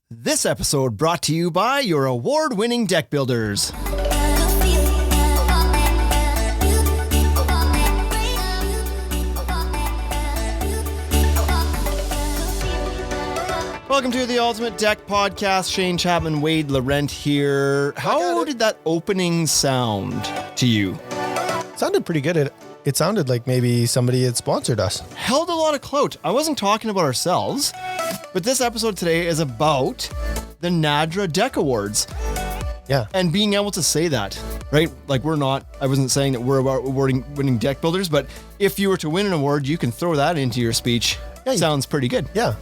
This episode brought to you by your award-winning deck builders. Welcome to the Ultimate Deck Podcast. Shane Chapman, Wade Laurent here. How did that opening sound to you? Sounded pretty good. It sounded like maybe somebody had sponsored us. Held a lot of clout. I wasn't talking about ourselves, but this episode today is about the NADRA Deck Awards. Yeah. And being able to say that, right? Like I wasn't saying that we're about winning deck builders, but if you were to win an award, you can throw that into your speech. Yeah, sounds pretty good. Yeah.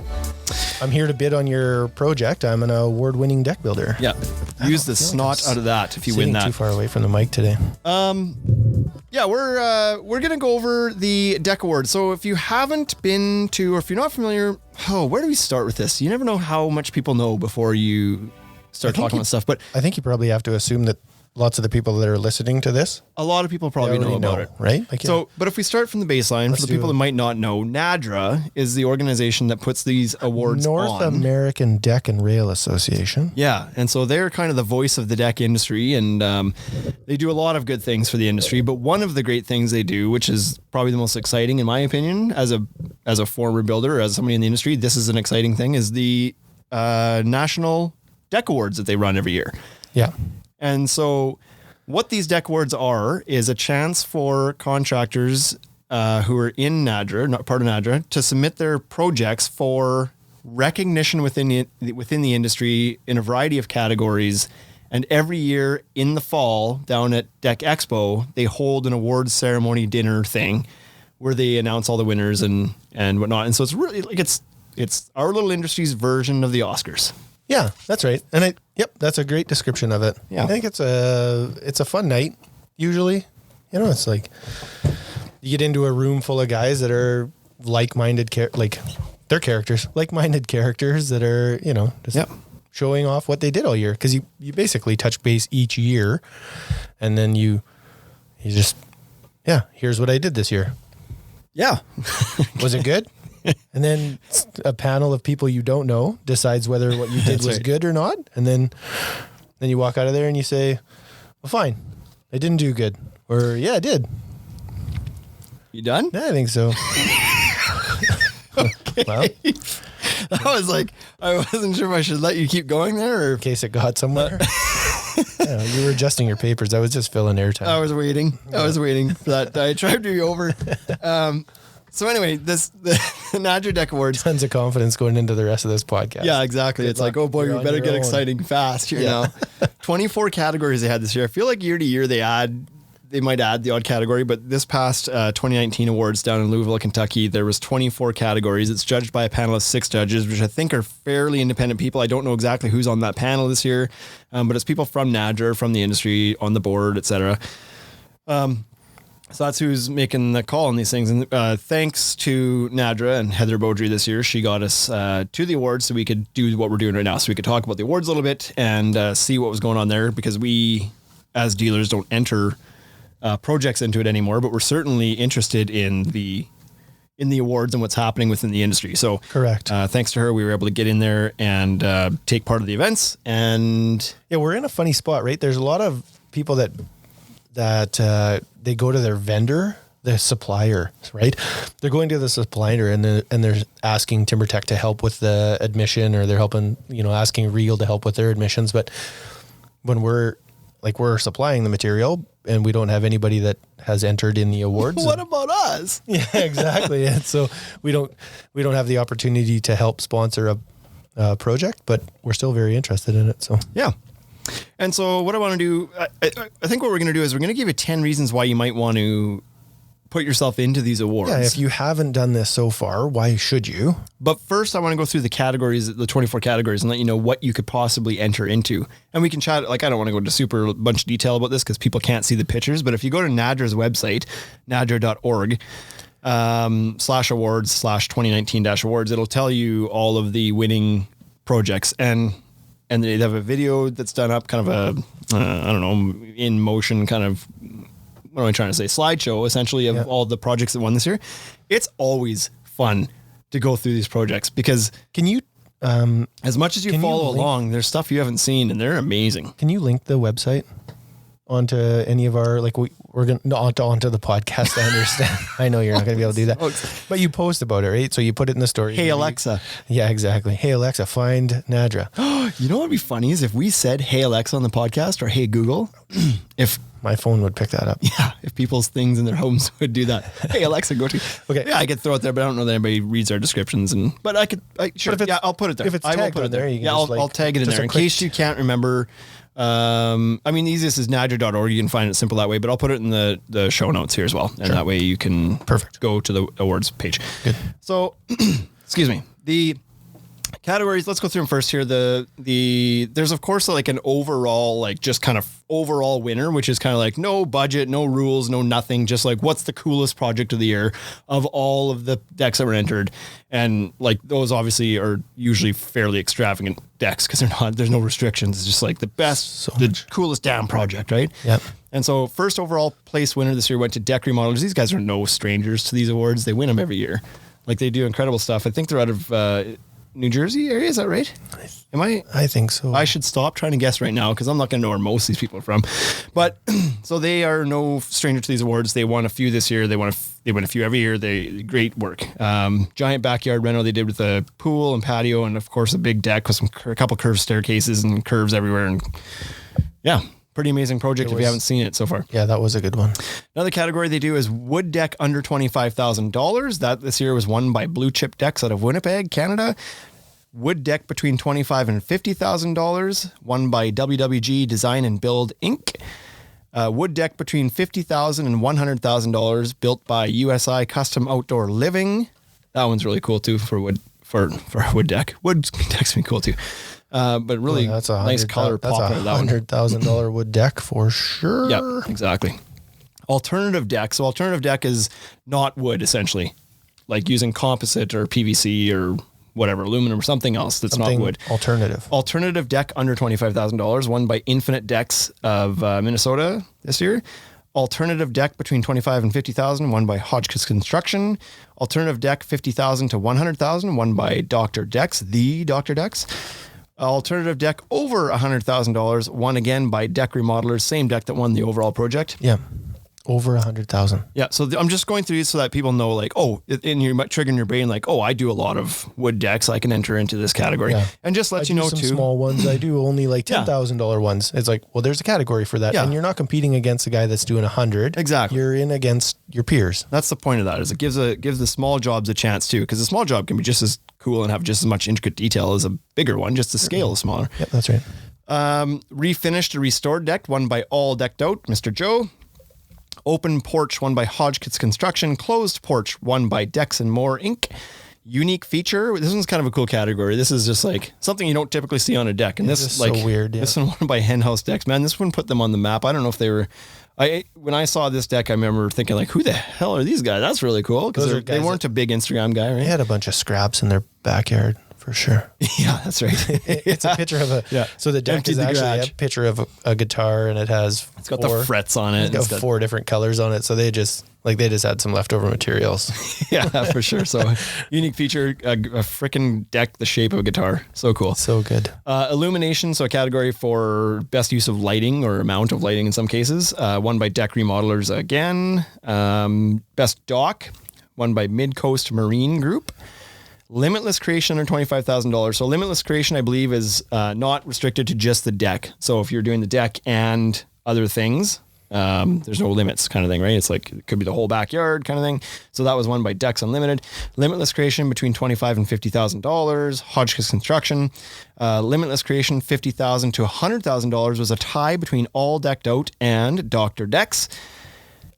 I'm here to bid on your project. I'm an award-winning deck builder. Yeah. Use the snot out of that if you win that. Sitting too far away from the mic today. Yeah, we're gonna go over the Deck Award. So if you haven't been to, or if you're not familiar, where do we start with this? You never know how much people know before you start talking about stuff. But I think you probably have to assume that lots of the people that are listening to this, a lot of people probably know about it, right? Like, yeah. So, but if we start from the baseline, for the people that might not know, NADRA is the organization that puts these awards North on. American Deck and Rail Association. Yeah, and so they're kind of the voice of the deck industry, and they do a lot of good things for the industry. But one of the great things they do, which is probably the most exciting in my opinion, as a former builder, as somebody in the industry, this is an exciting thing, is the National Deck Awards that they run every year. Yeah. And so what these deck awards are is a chance for contractors who are in NADRA, not part of NADRA, to submit their projects for recognition within the industry in a variety of categories. And every year in the fall down at Deck Expo, they hold an awards ceremony dinner thing where they announce all the winners and whatnot. And so it's really like it's our little industry's version of the Oscars. Yeah, that's right. And that's a great description of it. Yeah. I think it's a fun night, usually. You know, it's like you get into a room full of guys that are like-minded, they're characters, like-minded characters that are, just showing off what they did all year. Because you basically touch base each year, and then you just, here's what I did this year. Yeah. Was it good? And then a panel of people you don't know decides whether what you did was good or not. And then you walk out of there and you say, well, fine, I didn't do good. Or, yeah, I did. You done? Yeah, I think so. Okay. Well, I was like, I wasn't sure if I should let you keep going there or in case it got somewhere. You were adjusting your papers. I was just filling airtime. I was waiting for that. I tried to be over. So anyway, the NADRA Deck Awards. Tons of confidence going into the rest of this podcast. Yeah, exactly. It's like, oh boy, we better get exciting fast here now. 24 categories they had this year. I feel like year to year they might add the odd category, but this past 2019 awards down in Louisville, Kentucky, there was 24 categories. It's judged by a panel of 6 judges, which I think are fairly independent people. I don't know exactly who's on that panel this year, but it's people from NADRA, from the industry, on the board, etc. So that's who's making the call on these things. And thanks to NADRA and Heather Beaudry this year, she got us to the awards so we could do what we're doing right now. So we could talk about the awards a little bit and see what was going on there, because we, as dealers, don't enter projects into it anymore, but we're certainly interested in the awards and what's happening within the industry. So correct. Thanks to her, we were able to get in there and take part of the events. And yeah, we're in a funny spot, right? There's a lot of people that they go to their vendor, the supplier, right? They're going to the supplier and they're asking TimberTech to help with the admission, or they're helping, asking Regal to help with their admissions. But when we're supplying the material and we don't have anybody that has entered in the awards. What about us? Yeah, exactly. And so we don't have the opportunity to help sponsor a project, but we're still very interested in it. So yeah. And so what I want to do, I think what we're going to do is we're going to give you 10 reasons why you might want to put yourself into these awards. Yeah, if you haven't done this so far, why should you? But first I want to go through the categories, the 24 categories, and let you know what you could possibly enter into. And we can chat, I don't want to go into super bunch of detail about this because people can't see the pictures, but if you go to NADRA's website, nadra.org, /awards/2019-awards, it'll tell you all of the winning projects. And they have a video that's done up, kind of in motion kind of, what am I trying to say? Slideshow, essentially, of all the projects that won this year. It's always fun to go through these projects because... Can you As much as you follow along, there's stuff you haven't seen, and they're amazing. Can you link the website onto any of our, like we're going to onto the podcast? I understand. I know you're not going to be able to do that, but you post about it, right? So you put it in the story. Hey, Alexa. Yeah, exactly. Hey, Alexa, find NADRA. You know what would be funny is if we said, hey, Alexa on the podcast, or hey, Google, if my phone would pick that up. Yeah, if people's things in their homes would do that. Hey, Alexa, go to. Okay. Yeah, I could throw it there, but I don't know that anybody reads our descriptions. But sure. Yeah, I'll put it there. If it's tagged on there, you can I'll tag it in there in case you can't remember. I mean, the easiest is NADRA.org. You can find it simple that way, but I'll put it in the show notes here as well. And that way you can go to the awards page. Good. So, excuse me. The categories, let's go through them first here. There's of course like an overall, like just kind of overall winner, which is kind of like no budget, no rules, no nothing, just like what's the coolest project of the year of all of the decks that were entered. And like those obviously are usually fairly extravagant decks because there's no restrictions. It's just like the best, coolest damn project, right? Yep. And so first overall place winner this year went to Deck Remodelers. These guys are no strangers to these awards. They win them every year. Like they do incredible stuff. I think they're out of New Jersey area, is that right? Am I? I think so. I should stop trying to guess right now because I'm not going to know where most of these people are from. But so they are no stranger to these awards. They won a few this year. They win a few every year. Great work. Giant backyard reno they did with a pool and patio, and of course a big deck with a couple curved staircases and curves everywhere. And yeah. Pretty amazing project if you haven't seen it so far. Yeah, that was a good one. Another category they do is wood deck under $25,000. That this year was won by Blue Chip Decks out of Winnipeg, Canada. Wood deck between $25,000 and $50,000, won by WWG Design and Build Inc. Wood deck between $50,000 and $100,000, built by USI Custom Outdoor Living. That one's really cool too for wood deck. Wood deck's been cool too. But really that's a nice color pop out of that one. $100,000 wood deck for sure. Yep, exactly. Alternative deck. So alternative deck is not wood essentially, like using composite or PVC or whatever, aluminum or something else that's not wood. Alternative deck under $25,000, won by Infinite Decks of Minnesota this year. Alternative deck between $25,000 and $50,000, won by Hotchkiss Construction. Alternative deck $50,000 to $100,000, won by Dr. Decks, the Dr. Decks. Alternative deck over $100,000, won again by Deck Remodelers, same deck that won the overall project. Yeah, over 100,000. Yeah, so I'm just going through these so that people know, like, oh, and you're triggering your brain, like, oh, I do a lot of wood decks, I can enter into this category, and just let you know some too. Small ones, I do only like $10,000 ones. It's like, well, there's a category for that, and you're not competing against a guy that's doing 100. Exactly, you're in against your peers. That's the point of that. Is it gives the small jobs a chance too, because a small job can be just as cool and have just as much intricate detail as a bigger one, just the scale is smaller. Yep, that's right. Refinished or restored deck, won by All Decked Out, Mr. Joe. Open porch, won by Hotchkiss Construction. Closed porch, won by Decks and More Inc. Unique feature. This one's kind of a cool category. This is just like something you don't typically see on a deck. And this is like so weird. Yeah. This one won by Hen House Decks. Man, this one put them on the map. I don't know if they were. When I saw this deck, I remember thinking like, who the hell are these guys? That's really cool because they weren't a big Instagram guy, right? They had a bunch of scraps in their backyard. For sure. Yeah, that's right. It's a picture of so the deck is actually a picture of a guitar, and it's got the frets on it. It's got 4 different colors on it. So they just had some leftover materials. Yeah, for sure. So unique feature, a freaking deck the shape of a guitar. So cool. So good. Illumination, so a category for best use of lighting or amount of lighting in some cases. Won by Deck Remodelers again. Best dock, won by Mid Coast Marine Group. Limitless creation under $25,000. So limitless creation, I believe, is not restricted to just the deck. So if you're doing the deck and other things, there's no limits kind of thing, right? It's like, it could be the whole backyard kind of thing. So that was won by Decks Unlimited. Limitless creation between $25,000 and $50,000. Hotchkiss Construction. Limitless creation, $50,000 to $100,000 was a tie between All Decked Out and Dr. Decks.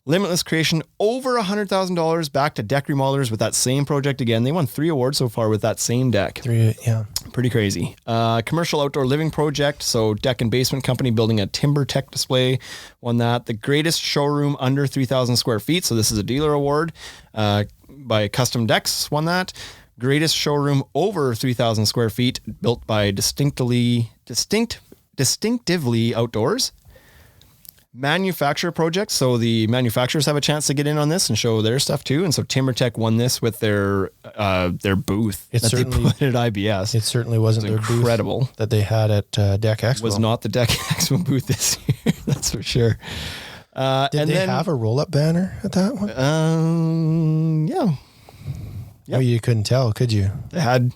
Limitless creation over $100,000 back to Deck Remodelers with that same project again. They won 3 awards so far with that same deck. 3, yeah. Pretty crazy. Commercial outdoor living project. So Deck and Basement Company building a timber tech display. Won that. The greatest showroom under 3,000 square feet. So this is a dealer award by Custom Decks. Won that. Greatest showroom over 3,000 square feet built by Distinctively Outdoors. manufacturer projects. So the manufacturers have a chance to get in on this and show their stuff too. And so TimberTech won this with their booth that they put at IBS. It certainly wasn't their booth that they had at Deck Expo. It was not the Deck Expo booth this year. That's for sure. Did they have a roll-up banner at that one? Yeah. Oh, you couldn't tell, could you? They had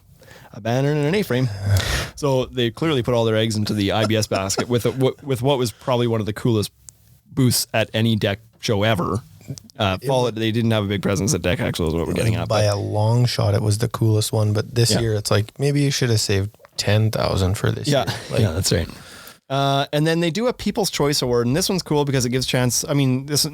a banner and an A-frame. So they clearly put all their eggs into the IBS basket with what was probably one of the coolest booths at any deck show ever. They didn't have a big presence at Deck Expo is what we're getting at. By a long shot, it was the coolest one. But this year, it's like, maybe you should have saved $10,000 for this year. Yeah, that's right. And then they do a People's Choice Award, and this one's cool because it gives chance. I mean, this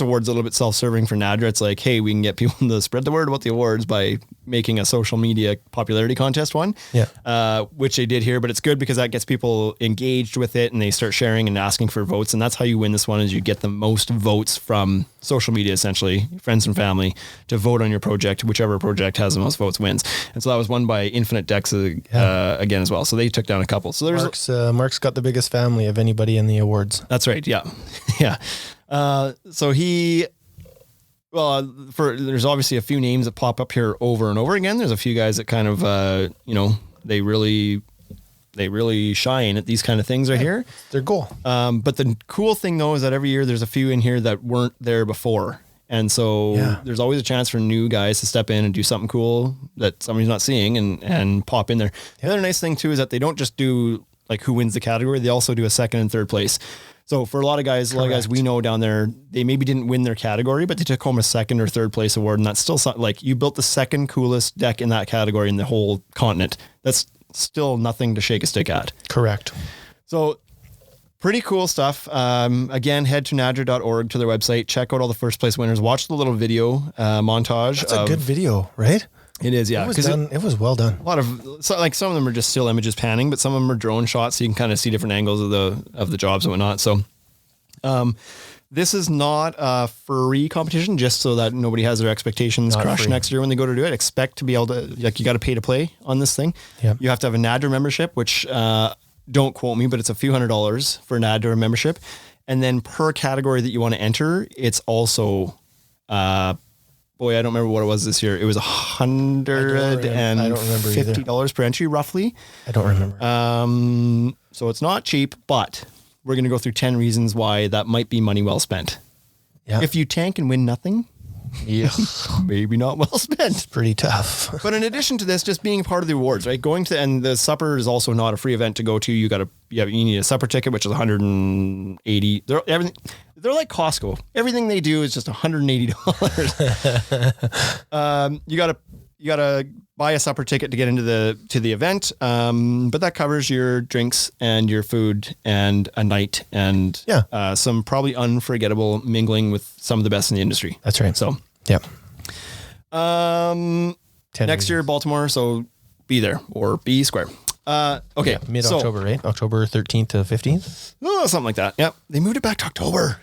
award's a little bit self-serving for NADRA. It's like, hey, we can get people to spread the word about the awards by making a social media popularity contest one. Yeah. Which they did here, but it's good because that gets people engaged with it, and they start sharing and asking for votes, and that's how you win this one. Is you get the most votes from social media, essentially, friends and family, to vote on your project. Whichever project has the most votes wins. And so that was won by Infinite Decks again as well. So they took down a couple. So there's Mark's got the biggest family of anybody in the awards. That's right. Yeah. Yeah. So there's obviously a few names that pop up here over and over again. There's a few guys that kind of, they really shine at these kind of things right here. Their goal. But the cool thing though, is that every year there's a few in here that weren't there before. And so there's always a chance for new guys to step in and do something cool that somebody's not seeing and pop in there. The other nice thing too, is that they don't just do like who wins the category. They also do a second and third place. So for a lot of guys we know down there, they maybe didn't win their category, but they took home a second or third place award. And that's still like you built the second coolest deck in that category in the whole continent. That's still nothing to shake a stick at. Correct. So pretty cool stuff. Again, head to nadra.org to their website, check out all the first place winners, watch the little video montage. That's a good video, right? It is, yeah. It was well done. A lot of some of them are just still images panning, but some of them are drone shots, so you can kind of see different angles of the jobs and whatnot. So, this is not a free competition, just so that nobody has their expectations crushed next year when they go to do it. Expect to be able to, like, you got to pay to play on this thing. Yep. You have to have a NADRA membership, which don't quote me, but it's a few $100s for NADRA membership, and then per category that you want to enter, it's also. Boy, I don't remember what it was this year. It was $150 per entry, roughly. I don't remember. So it's not cheap, but we're going to go through 10 reasons why that might be money well spent. Yeah. If you tank and win nothing, maybe not well spent. It's pretty tough. But in addition to this, just being part of the awards, right? And the supper is also not a free event to go to. You need a supper ticket, which is $180. They're like Costco. Everything they do is just $180. You gotta buy a supper ticket to get into the event. But that covers your drinks and your food and a night and some probably unforgettable mingling with some of the best in the industry. That's right. So next year, Baltimore. So be there or be square. Okay. Yeah, mid-October, right? October 13th to 15th? Oh, something like that. Yep. They moved it back to October.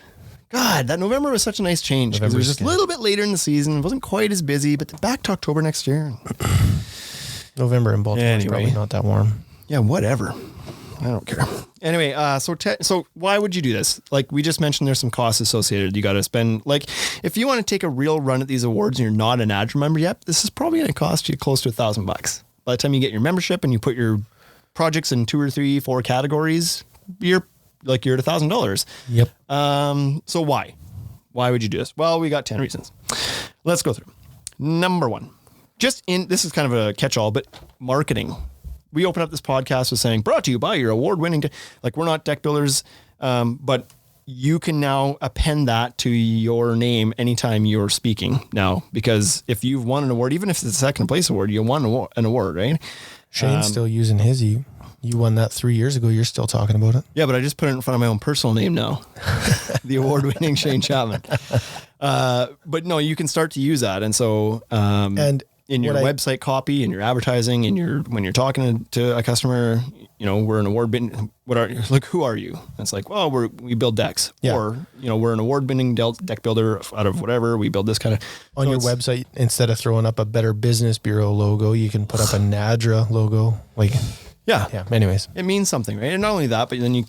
God, that November was such a nice change because it was just a little bit later in the season. It wasn't quite as busy, but back to October next year. November in Baltimore is probably not that warm. Yeah, whatever. I don't care. Anyway, so why would you do this? Like we just mentioned, there's some costs associated. You got to spend, like, if you want to take a real run at these awards and you're not an NADRA member yet, this is probably going to cost you close to $1,000. By the time you get your membership and you put your projects in 2 or 3, 4 categories, you're at $1,000. Yep. So why would you do this? Well, we got 10 reasons. Let's go through. Number 1, this is kind of a catch-all, but marketing. We open up this podcast with saying, brought to you by your award-winning, we're not deck builders, but you can now append that to your name anytime you're speaking now, because if you've won an award, even if it's a second place award, you won an award, right? Shane's still using his. You won that 3 years ago. You're still talking about it. Yeah, but I just put it in front of my own personal name now. The award-winning Shane Chapman. But no, you can start to use that. And so, and in your website copy and your advertising and when you're talking to a customer, we're an award-winning, who are you? And it's like, well, we build decks, or, we're an award-winning deck builder out of whatever. We build this kind of. On your website, instead of throwing up a Better Business Bureau logo, you can put up a NADRA logo. Yeah. Anyways, it means something, right? And not only that, but then you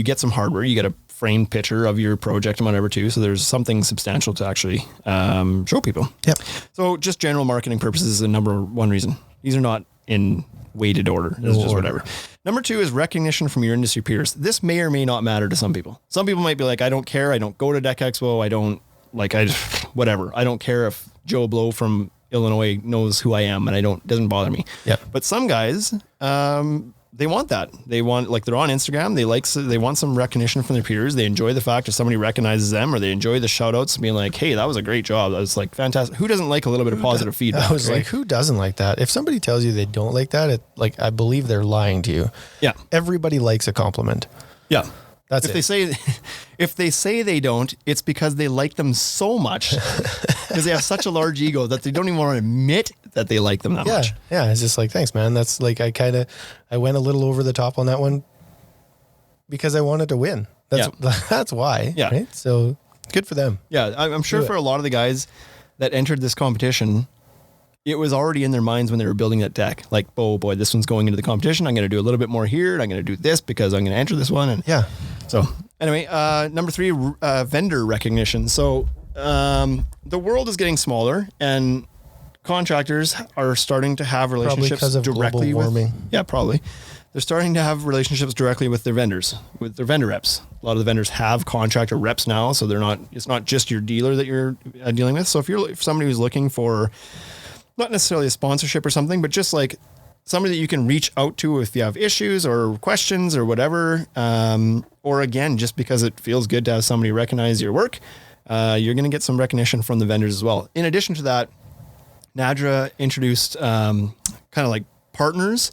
get some hardware, you get a framed picture of your project and whatever too. So there's something substantial to actually show people. Yep. So just general marketing purposes is the number one reason. These are not in weighted order. It's just whatever. Number 2 is recognition from your industry peers. This may or may not matter to some people. Some people might be like, I don't care. I don't go to Deck Expo. Whatever. I don't care if Joe Blow from Illinois knows who I am and doesn't bother me. Yeah. But some guys, they want that. They want, like, they're on Instagram. They want some recognition from their peers. They enjoy the fact if somebody recognizes them, or they enjoy the shout outs being like, hey, that was a great job. That was like fantastic. Who doesn't like a little bit of positive feedback? I was like, who doesn't like that? If somebody tells you they don't like that, I believe they're lying to you. Yeah. Everybody likes a compliment. Yeah. That's if it. If they say they don't, it's because they like them so much because they have such a large ego that they don't even want to admit that they like them that much. Yeah. It's just like, thanks, man. That's like, I went a little over the top on that one because I wanted to win. That's why. Yeah. Right? So good for them. Yeah. I'm sure for a lot of the guys that entered this competition, it was already in their minds when they were building that deck. Like, oh boy, this one's going into the competition. I'm going to do a little bit more here. And I'm going to do this because I'm going to enter this one. And yeah. So anyway, number 3, vendor recognition. So the world is getting smaller and contractors are starting to have relationships directly with warming. Yeah, probably. They're starting to have relationships directly with their vendors, with their vendor reps. A lot of the vendors have contractor reps now, so it's not just your dealer that you're dealing with. So if somebody who's looking for not necessarily a sponsorship or something, but just like somebody that you can reach out to if you have issues or questions or whatever, or again, just because it feels good to have somebody recognize your work, you're going to get some recognition from the vendors as well. In addition to that, NADRA introduced kind of like partners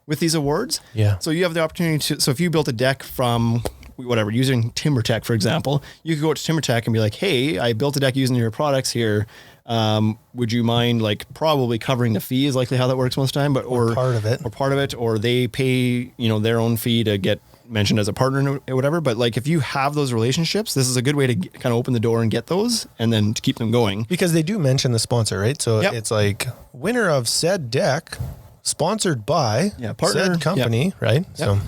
with these awards. Yeah. So you have the opportunity to, so if you built a deck from whatever, using TimberTech, for example, you could go to TimberTech and be like, hey, I built a deck using your products here. Would you mind probably covering the fee is likely how that works most of the time, but or part of it, or they pay, their own fee to get mentioned as a partner or whatever. But like, if you have those relationships, this is a good way to kind of open the door and get those and then to keep them going. Because they do mention the sponsor, right? So It's like winner of said deck sponsored by partner said company, right? Yep.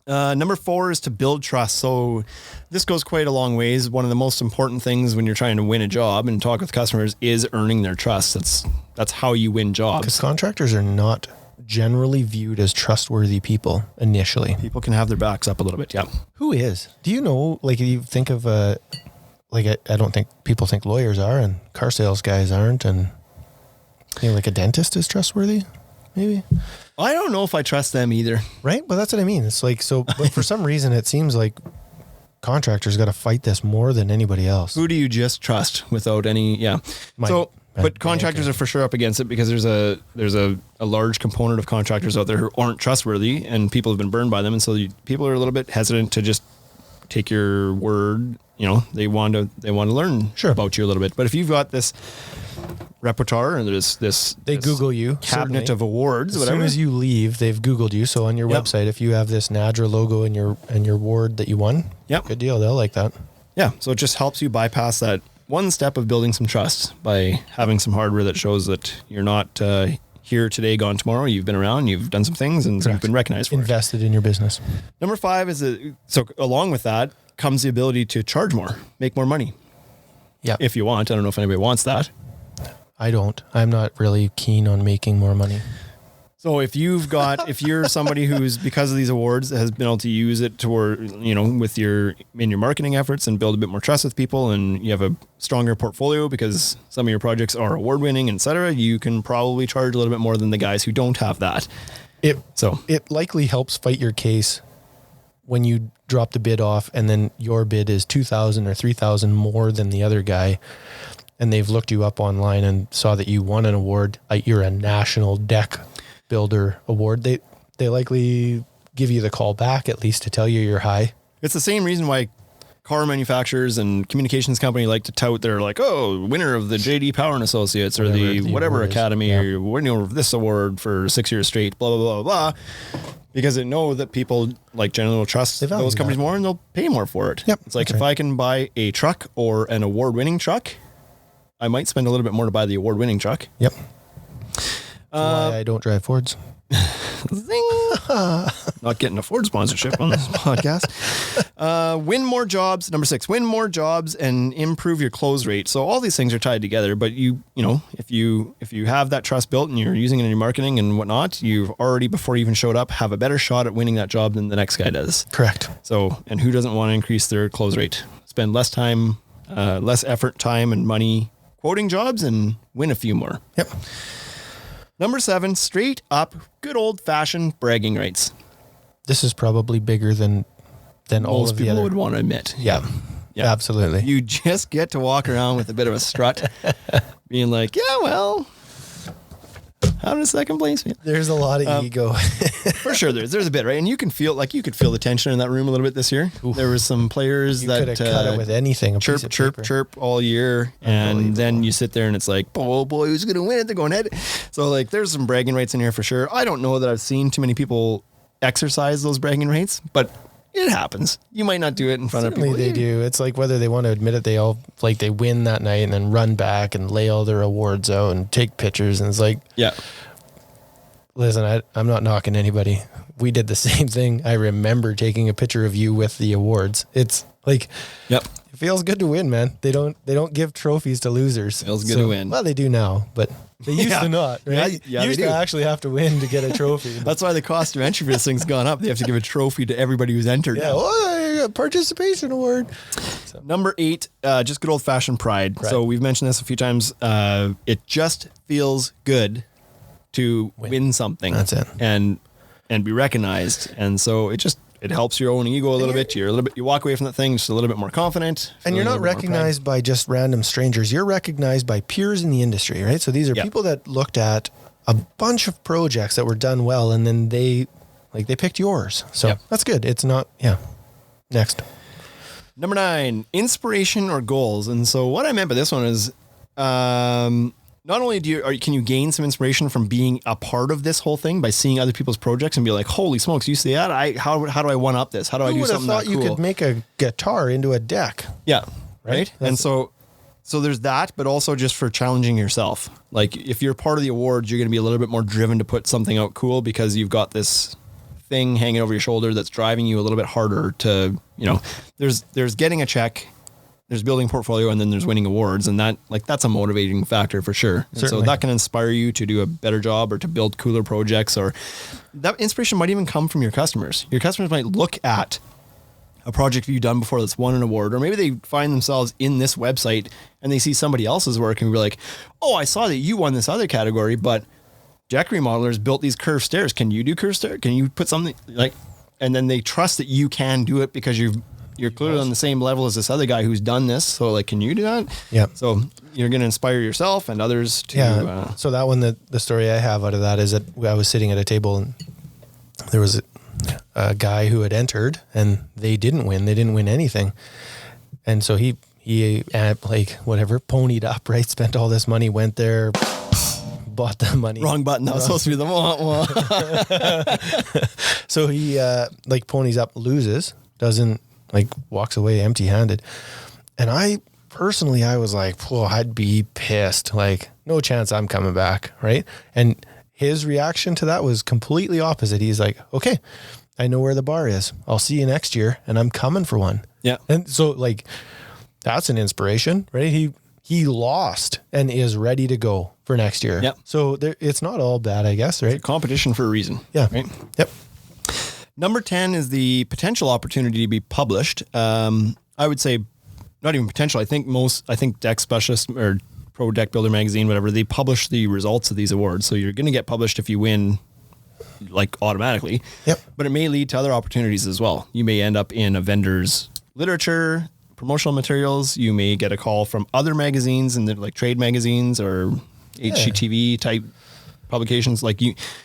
So number 4 is to build trust. So this goes quite a long ways. One of the most important things when you're trying to win a job and talk with customers is earning their trust. That's how you win jobs. Because contractors are not generally viewed as trustworthy people initially. People can have their backs up a little bit. Yeah. Who is? Do you know, like, you think of I don't think people think lawyers are and car sales guys aren't, and like a dentist is trustworthy, maybe? I don't know if I trust them either. Right? Well, that's what I mean. It's like, so, but for some reason it seems like contractors got to fight this more than anybody else. Who do you just trust without any? Yeah. But contractors are for sure up against it because there's a large component of contractors out there who aren't trustworthy and people have been burned by them. And so people are a little bit hesitant to just take your word. They want to learn about you a little bit. But if you've got this repertoire and there's this Google you cabinet of awards, as soon as you leave, they've Googled you. So on your website, if you have this NADRA logo in your award that you won, good deal. They'll like that. Yeah. So it just helps you bypass that one step of building some trust by having some hardware that shows that you're not here today, gone tomorrow. You've been around, you've done some things, and you've been recognized for invested in your business. Number 5 is so along with that comes the ability to charge more, make more money. Yeah. If you want. I don't know if anybody wants that. I don't. I'm not really keen on making more money. So if you're somebody who's, because of these awards, has been able to use it toward, with in your marketing efforts and build a bit more trust with people, and you have a stronger portfolio because some of your projects are award winning, et cetera, you can probably charge a little bit more than the guys who don't have that. It likely helps fight your case when you drop the bid off and then your bid is $2,000 or $3,000 more than the other guy, and they've looked you up online and saw that you won an award. You're a national deck builder award. They likely give you the call back at least to tell you you're high. It's the same reason why car manufacturers and communications company like to tout their winner of the JD Power and Associates or whatever Academy or winner of this award for 6 years straight, blah, blah, blah, blah. Because they know that people generally will trust those companies more and they'll pay more for it. Yep, it's like if I can buy a truck or an award-winning truck, I might spend a little bit more to buy the award-winning truck. Yep. That's why I don't drive Fords. Zing. Not getting a Ford sponsorship on this podcast. Win more jobs. Number 6, win more jobs and improve your close rate. So all these things are tied together, but you know, if you have that trust built and you're using it in your marketing and whatnot, you've already, before you even showed up, have a better shot at winning that job than the next guy does. Correct. So, and who doesn't want to increase their close rate? Spend less time, less effort, time, and money quoting jobs and win a few more. Yep. Number 7, straight up, good old fashioned bragging rights. This is probably bigger than all Most of the people other. would want to admit. Yeah. Absolutely. You just get to walk around with a bit of a strut, being like, yeah, well, how did second place feel? There's a lot of ego. For sure, there's a bit, right? And you could feel the tension in that room a little bit this year. Oof. There was some players that could have cut it with anything. Chirp all year, and then you sit there and it's like, oh boy, who's gonna win it? They're going head. So like, there's some bragging rights in here for sure. I don't know that I've seen too many people exercise those bragging rights, but it happens. You might not do it in front of people. They do. It's like whether they want to admit it, they win that night and then run back and lay all their awards out and take pictures. And it's like, yeah. Listen, I'm not knocking anybody. We did the same thing. I remember taking a picture of you with the awards. It's like, yep. It feels good to win, man. They don't give trophies to losers. Feels good to win. Well, they do now, but they used to not, right? Yeah, used to actually have to win to get a trophy. That's why the cost of entry for this thing's gone up. They have to give a trophy to everybody who's entered. Yeah, a participation award. So. Number 8, just good old fashioned pride. So we've mentioned this a few times. It just feels good to win something. That's it. And be recognized. And so it helps your own ego a little bit. You walk away from that thing just a little bit more confident. And you're not recognized by just random strangers. You're recognized by peers in the industry, right? So these are people that looked at a bunch of projects that were done well, and then they picked yours. So that's good. It's not, Next. Number 9, inspiration or goals. And so what I meant by this one is, not only can you gain some inspiration from being a part of this whole thing by seeing other people's projects and be like, holy smokes, you see that? How do I one up this? How do I do something that cool? You could make a guitar into a deck. Yeah. Right. And so there's that, but also just for challenging yourself. Like if you're part of the awards, you're going to be a little bit more driven to put something out cool because you've got this thing hanging over your shoulder that's driving you a little bit harder to, there's getting a check. There's building portfolio, and then there's winning awards, and that's a motivating factor for sure. And so that can inspire you to do a better job or to build cooler projects, or that inspiration might even come from your customers. Your customers might look at a project you've done before that's won an award, or maybe they find themselves in this website and they see somebody else's work and be like, oh, I saw that you won this other category, but deck remodelers built these curved stairs. Can you do curved stairs? Can you put something like, and then they trust that you can do it because you're clearly on the same level as this other guy who's done this. So like, can you do that? Yeah. So you're going to inspire yourself and others to. Yeah. So that one, the story I have out of that is that I was sitting at a table and there was a guy who had entered and they didn't win. They didn't win anything. And so he ponied up, right? Spent all this money, went there, bought the money. Wrong button. That was supposed to be the wah. So he ponies up, loses, doesn't, walks away empty-handed. And I was like, I'd be pissed. Like, no chance I'm coming back, right? And his reaction to that was completely opposite. He's like, okay, I know where the bar is. I'll see you next year, and I'm coming for one. Yeah. And so, that's an inspiration, right? He lost and is ready to go for next year. Yep. So it's not all bad, I guess, right? It's a competition for a reason. Yeah. Right? Yep. Number 10 is the potential opportunity to be published. I would say not even potential. I think Deck Specialist or Pro Deck Builder Magazine, whatever, they publish the results of these awards. So you're going to get published if you win automatically. Yep. But it may lead to other opportunities as well. You may end up in a vendor's literature, promotional materials. You may get a call from other magazines and trade magazines or HGTV type publications.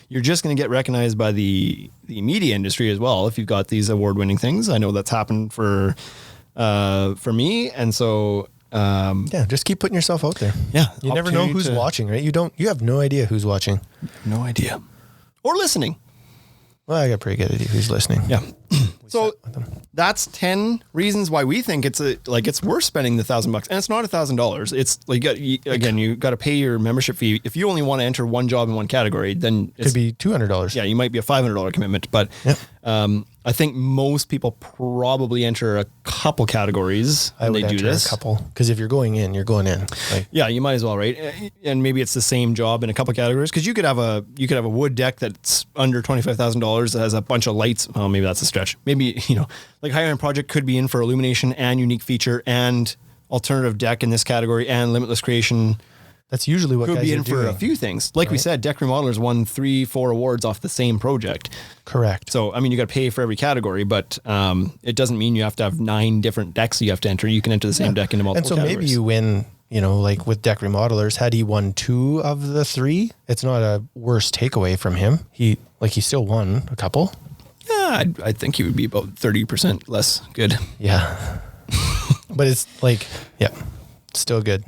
You're just going to get recognized by the media industry as well if you've got these award-winning things. I know that's happened for me, and so just keep putting yourself out there. Yeah, you never know who's watching, right? You have no idea who's watching. No idea, or listening. Well, I got pretty good idea who's listening. Yeah, So that's 10 reasons why we think it's worth spending the $1,000, and it's not $1,000. It's like you got to pay your membership fee. If you only want to enter one job in one category, then it could be $200. Yeah, you might be a $500 commitment, but I think most people probably enter a couple categories when they do this. A couple, because if you're going in, you're going in. Like, yeah, you might as well, right? And maybe it's the same job in a couple categories, because you could have a wood deck that's under $25,000 that has a bunch of lights. Oh, maybe that's a stretch. Maybe like higher end project could be in for illumination and unique feature and alternative deck in this category and limitless creation. That's usually what could guys be in are for doing. a few things. Like we said, deck remodelers won 3-4 awards off the same project. Correct. So, I mean, you got to pay for every category, but it doesn't mean you have to have 9 different decks you have to enter. You can enter the same deck into multiple categories. And so maybe you win, like with deck remodelers, had he won 2 of the 3, it's not a worse takeaway from him. He still won a couple. Yeah, I think he would be about 30% less good. Yeah. But it's still good.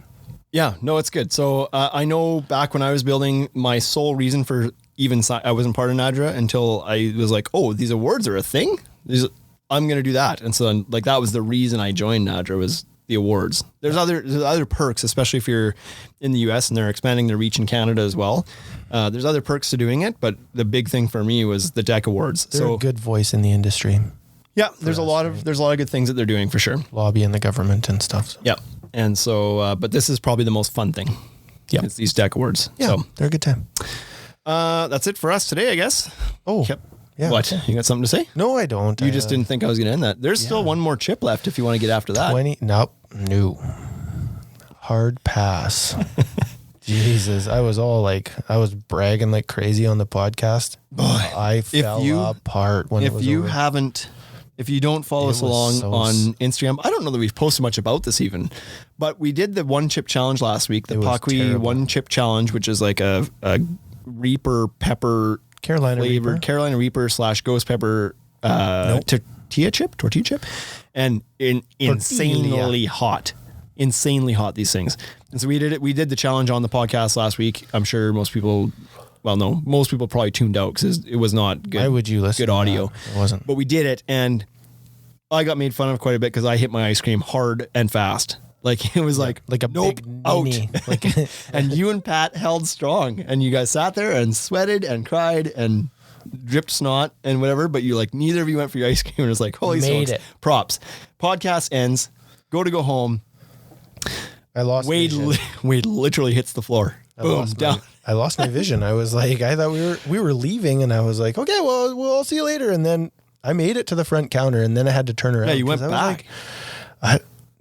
Yeah, no, it's good. So I know back when I was building, my sole reason for I wasn't part of NADRA until I was like, oh, these awards are a thing? I'm going to do that. And so then, that was the reason I joined NADRA, was the awards. There's other perks, especially if you're in the US and they're expanding their reach in Canada as well. There's other perks to doing it, but the big thing for me was the Deck Awards. They're a good voice in the industry. Yeah, there's a lot of good things that they're doing for sure. Lobbying the government and stuff. So. Yeah. And so, but this is probably the most fun thing. Yeah. It's these Deck Awards. Yeah, so they're a good time. That's it for us today, I guess. Oh, yep. Yeah. What? You got something to say? No, I don't. You just didn't think I was going to end that. There's still one more chip left if you want to get after that. Nope. No. Hard pass. Jesus. I was bragging like crazy on the podcast. Boy, I fell apart when it was over. If you don't follow us along on Instagram, I don't know that we've posted much about this even, but we did the 1-chip challenge last week, the Paqui 1-chip challenge, which is like a Reaper pepper Carolina flavored Reaper. Carolina Reaper / ghost pepper tortilla chip, and insanely hot, these things. And so we did the challenge on the podcast last week. I'm sure most people probably tuned out because it was not good. Why would you listen? Good audio. It wasn't. But we did it, and I got made fun of quite a bit because I hit my ice cream hard and fast. Like it was like a nope, big out. Like, and you and Pat held strong, and you guys sat there and sweated and cried and dripped snot and whatever. But neither of you went for your ice cream. And it was like, holy smokes, props. Podcast ends. Go home. I lost Wade literally hits the floor. Boom, down. I lost my vision. I was like, I thought we were leaving, and I was like, okay, well, we'll see you later. And then I made it to the front counter, and then I had to turn around. Yeah, you went back.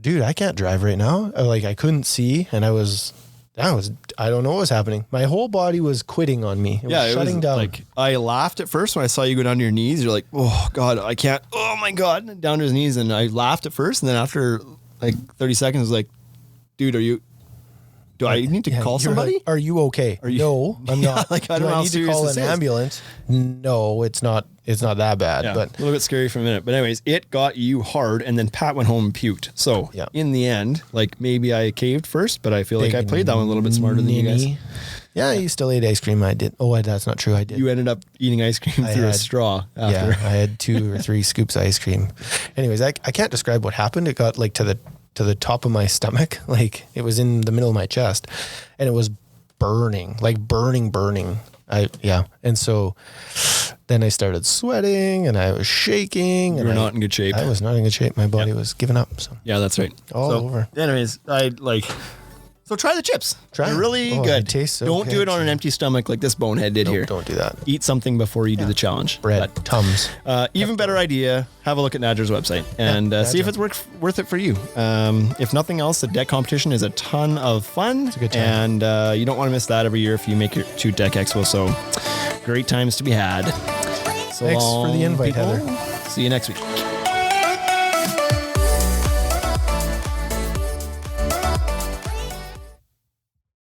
Dude, I can't drive right now. I couldn't see, and I don't know what was happening. My whole body was quitting on me. It was shutting down. Like, I laughed at first when I saw you go down to your knees. You're like, oh God, I can't. Oh my God, down to his knees. And I laughed at first, and then after 30 seconds, I was like, dude, do I need to call somebody? Like, are you okay? No, I'm not. I don't know how need to serious call this an is. ambulance? No, it's not that bad. Yeah, but a little bit scary for a minute. But anyways, it got you hard, and then Pat went home and puked. So in the end, maybe I caved first, but I feel like I played that one a little bit smarter than you guys. Yeah, you still ate ice cream. I did. Oh, that's not true. I did. You ended up eating ice cream through a straw after. Yeah, I had 2 or 3 scoops of ice cream. Anyways, I can't describe what happened. It got to the top of my stomach. It was in the middle of my chest, and it was burning. And so then I started sweating, and I was shaking. You were not in good shape. I was not in good shape. My body was giving up. So yeah, that's right. All over. Anyways, so try the chips. They're really good. It tastes so Don't good. do it on an empty stomach like this bonehead did here. Don't do that. Eat something before you do the challenge. Bread, Tums. Even better idea, have a look at NADRA's website and see if it's worth it for you. If nothing else, the deck competition is a ton of fun. It's a good time. And you don't want to miss that every year if you make it to Deck Expo. So great times to be had. So Thanks for the invite, people. Heather. See you next week.